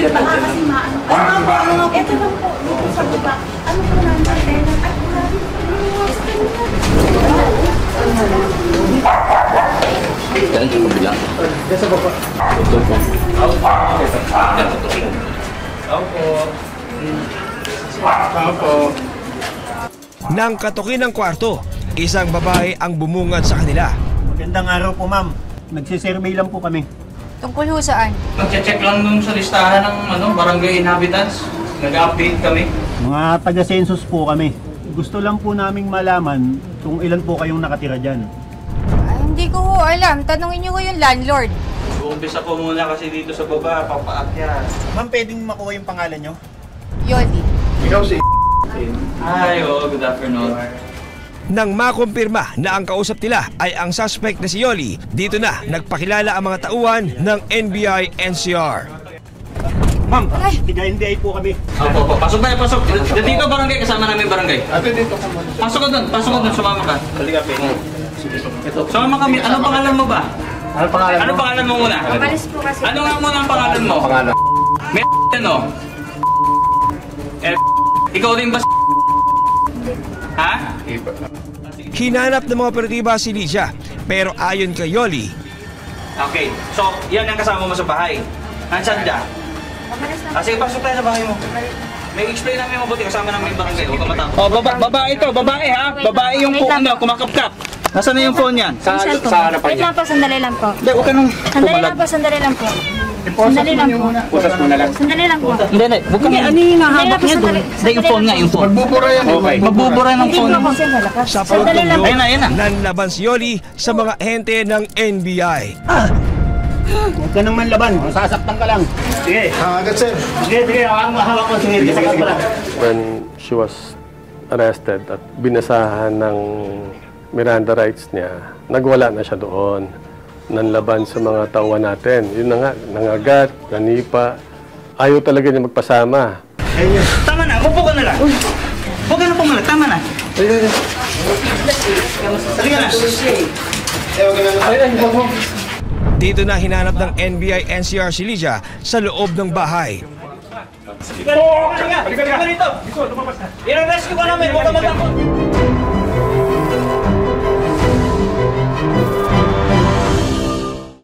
baka kasi maano. Ito lang po, dito sa baba. Ano po namin kailan? Ay, grabe. Diyan sa kabilang. Diyan sa baba. Ito po. Opo. Nang katukin ng kwarto, isang babae ang bumungad sa kanila. Magandang araw po, ma'am. Nagsisurvey lang po kami. Tungkol ho saan? Nag-check lang dun sa listahan ng barangay inhabitants. Nag-update kami. Mga taga-census po kami. Gusto lang po naming malaman kung ilan po kayong nakatira dyan. Ay, hindi ko ho alam. Tanungin niyo ko yung landlord. Uumpisa ko muna kasi dito sa baba, papaakyat. Ma'am, pwedeng makuha yung pangalan nyo? Yoli. Ikaw si Hi, good afternoon. Nang makumpirma na ang kausap nila ay ang suspect na si Yoli, dito na nagpakilala ang mga tauhan ng NBI-NCR. Ma'am, tiga-NBI po kami. Opo, pasok tayo, pasok. Dito barangay, kasama namin barangay. Ate, dito ka muna. Pasok ka doon, sumama ka. Halika, Pino. Sumama kami, anong pangalan mo ba? Anong pangalan mo? Anong pangalan mo muna? Umalis po kasi. Ano nga muna ang pangalan mo? Pangalan. May ano? Ikaw din ba? Ha? Hinanap ng mga operatiba si Liza, pero ayon kay Yoli, Okay, so yan ang kasama mo sa bahay. Nandiyan ka? Sige, pasok tayo sa bahay mo. May explain namin mabuti, kasama namin yung barangay. Huwag ka matakot. Oh, babae ito, babae ha? Babae yung phone na, kumakapkap. Nasaan na yung phone yan? Sa harapan niya. Wait lang po, sandali lang po. Hindi, huwag ka nung pumalag. Sandali lang po. Sandali lang po. Pusas mo na lang. Sandali lang po. Hindi, huwag ka nung... Ano yung hahawak niya doon? Hindi, yung phone nga, yung phone. Magbubura yan. Okay. Magbubura ng phone. sa Sandali lang. pagtulong, Ayun na. nanlaban si Yoli sa mga ahente ng NBI. Huwag ka nang manlaban. Sasaktan ka lang. Sige. Agad, sir. Sige, hawak ko. Sige. When she was arrested at binasahan ng Miranda rights niya, nagwala na siya doon. Nanlaban sa mga tauhan natin. Yun na nga, nangagat, nanipa. Ayaw talaga niya magpasama. Tama na, upo ka na lang. Huwag ka na pumalag, tama na. Halika na. Dito na hinanap ng NBI-NCR si Liza sa loob ng bahay. Halika rito. I-rescue ka namin, huwag ka matakot.